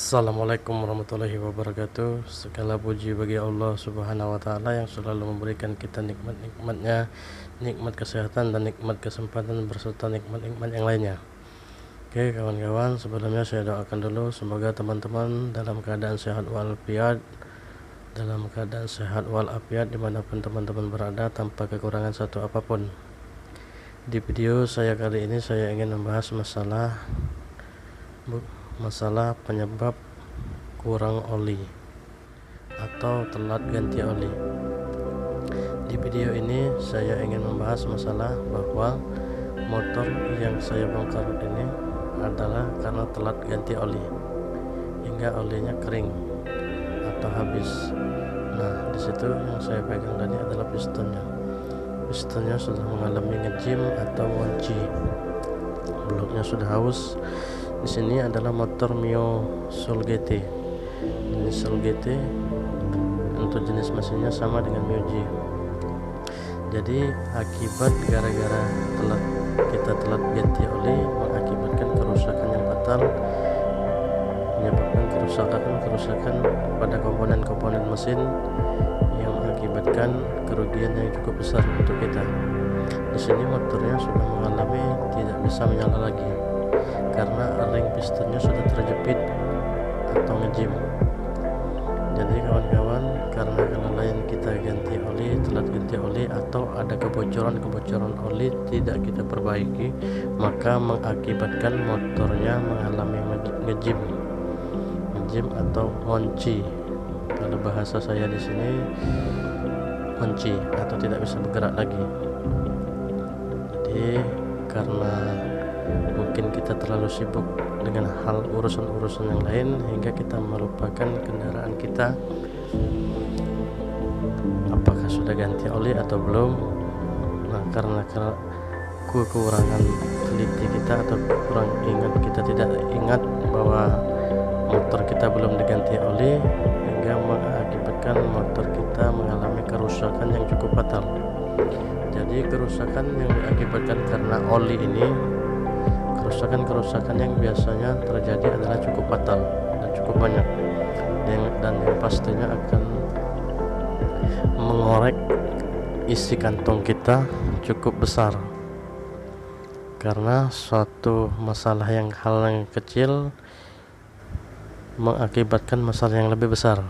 Assalamualaikum warahmatullahi wabarakatuh. Segala puji bagi Allah Subhanahu wa taala yang selalu memberikan kita nikmat-nikmatnya, nikmat kesehatan dan nikmat kesempatan berserta nikmat-nikmat yang lainnya. Oke kawan-kawan, sebelumnya saya doakan dulu semoga teman-teman dalam keadaan sehat walafiat, dimanapun teman-teman berada tanpa kekurangan satu apapun. Di video saya kali ini saya ingin membahas masalah penyebab kurang oli atau telat ganti oli. Di video ini saya ingin membahas masalah bahwa motor yang saya bongkar ini adalah karena telat ganti oli hingga olinya kering atau habis. Nah, di situ yang saya pegang tadi adalah pistonnya. Pistonnya sudah mengalami ngejim atau ngunci. Bloknya sudah haus. Di sini adalah motor Mio Soul GT. Jenis Soul GT untuk jenis mesinnya sama dengan Mio G. Jadi akibat gara-gara kita telat ganti oli mengakibatkan kerusakan yang fatal, menyebabkan kerusakan pada komponen-komponen mesin yang mengakibatkan kerugian yang cukup besar untuk kita. Di sini motornya sudah mengalami tidak bisa menyala lagi karena ring pistonnya sudah terjepit atau ngejim. Jadi kawan-kawan, karena kelalaian kita telat ganti oli atau ada kebocoran oli tidak kita perbaiki, maka mengakibatkan motornya mengalami ngejim atau ngunci. Kalau bahasa saya di sini ngunci atau tidak bisa bergerak lagi. Jadi karena mungkin kita terlalu sibuk dengan hal urusan-urusan yang lain hingga kita melupakan kendaraan kita apakah sudah ganti oli atau belum. Nah, karena kekurangan teliti kita atau kita tidak ingat bahwa motor kita belum diganti oli hingga mengakibatkan motor kita mengalami kerusakan yang cukup fatal. Jadi kerusakan yang diakibatkan karena oli ini, kerusakan yang biasanya terjadi adalah cukup fatal dan cukup banyak, dan yang pastinya akan mengorek isi kantong kita cukup besar karena suatu hal yang kecil mengakibatkan masalah yang lebih besar.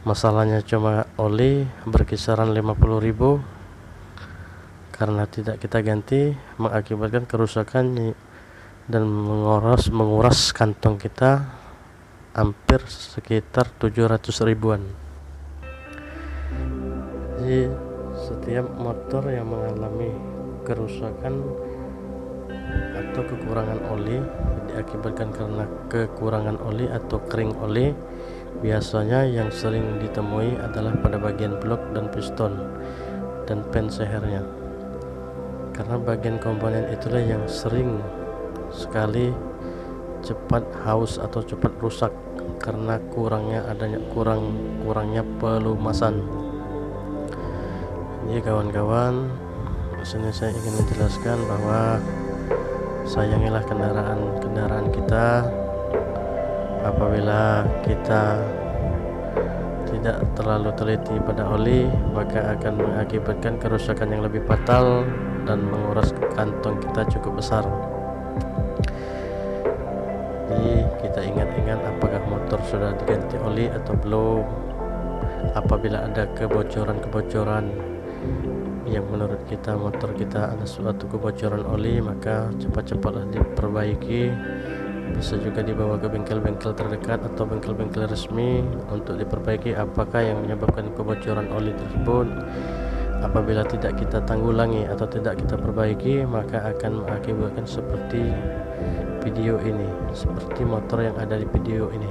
Masalahnya cuma oli berkisaran 50.000, karena tidak kita ganti mengakibatkan kerusakan dan menguras kantong kita hampir sekitar 700 ribuan. Jadi setiap motor yang mengalami kerusakan atau kekurangan oli diakibatkan karena kekurangan oli atau kering oli, biasanya yang sering ditemui adalah pada bagian blok dan piston dan pen sehernya. Karena bagian komponen itulah yang sering sekali cepat haus atau cepat rusak karena kurangnya pelumasan. Jadi kawan-kawan, di sini saya ingin menjelaskan bahwa sayangilah kendaraan kita. Apabila kita tidak terlalu teliti pada oli, maka akan mengakibatkan kerusakan yang lebih fatal dan menguras kantong kita cukup besar. Jadi kita ingat-ingat apakah motor sudah diganti oli atau belum. Apabila ada kebocoran yang menurut kita motor kita ada suatu kebocoran oli, maka cepat-cepatlah diperbaiki. Bisa juga dibawa ke bengkel-bengkel terdekat atau bengkel-bengkel resmi untuk diperbaiki apakah yang menyebabkan kebocoran oli tersebut. Apabila tidak kita tanggulangi atau tidak kita perbaiki, maka akan mengakibatkan seperti video ini, seperti motor yang ada di video ini,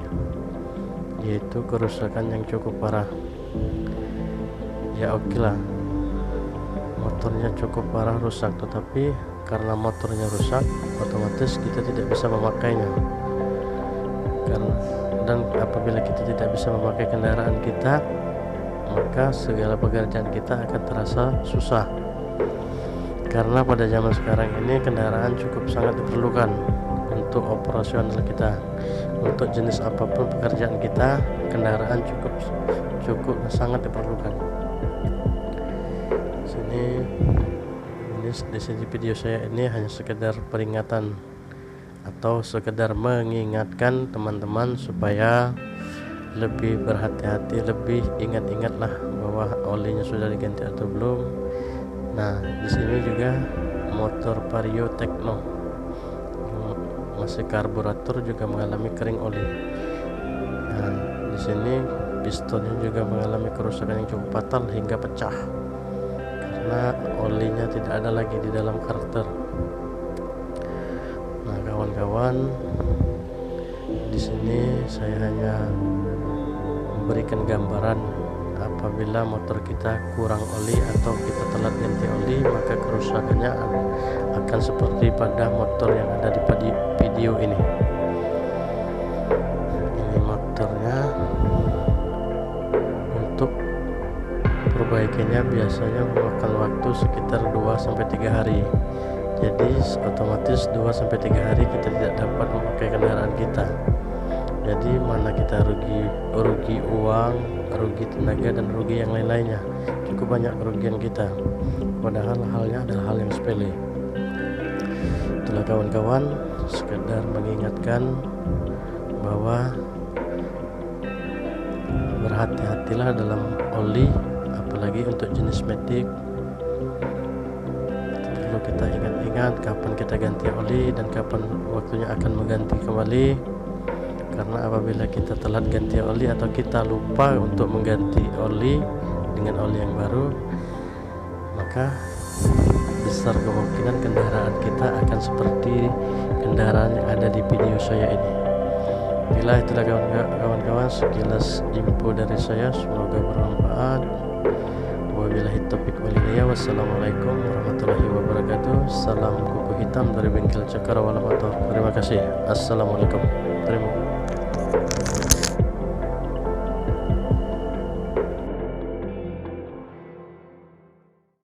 yaitu kerusakan yang cukup parah. Ya oke lah, motornya cukup parah rusak, tetapi karena motornya rusak otomatis kita tidak bisa memakainya. Dan apabila kita tidak bisa memakai kendaraan kita, maka segala pekerjaan kita akan terasa susah. Karena pada zaman sekarang ini kendaraan cukup sangat diperlukan untuk operasional kita, untuk jenis apapun pekerjaan kita, kendaraan cukup sangat diperlukan. Di sini video saya ini hanya sekedar peringatan atau sekedar mengingatkan teman-teman supaya lebih berhati-hati, lebih ingat-ingatlah bahwa olinya sudah diganti atau belum. Nah, di sini juga motor Vario Tekno masih karburator juga mengalami kering oli. Nah, di sini pistonnya juga mengalami kerusakan yang cukup fatal hingga pecah karena olinya tidak ada lagi di dalam karter. Nah, kawan-kawan, di sini saya hanya memberikan gambaran apabila motor kita kurang oli atau kita telat ganti oli, maka kerusakannya akan seperti pada motor yang ada di video ini. Ini motornya. Untuk perbaikannya biasanya memakan waktu sekitar 2-3 hari. Jadi otomatis 2-3 hari kita tidak dapat memakai kendaraan kita. Jadi mana kita rugi uang, rugi tenaga, dan rugi yang lain-lainnya. Cukup banyak kerugian kita, padahal halnya adalah hal yang sepele. Itulah kawan-kawan, sekedar mengingatkan bahwa berhati-hatilah dalam oli, apalagi untuk jenis matic. Perlu kita ingat-ingat kapan kita ganti oli dan kapan waktunya akan mengganti kembali. Karena apabila kita telat ganti oli atau kita lupa untuk mengganti oli dengan oli yang baru, maka besar kemungkinan kendaraan kita akan seperti kendaraan yang ada di video saya ini. Itulah kawan-kawan, sekilas info dari saya, semoga bermanfaat. Wabillahi taufiq wal hidayah. Wassalamualaikum warahmatullahi wabarakatuh. Salam kuku hitam dari bengkel Cakrawala Motor. Terima kasih. Assalamualaikum. Terima kasih.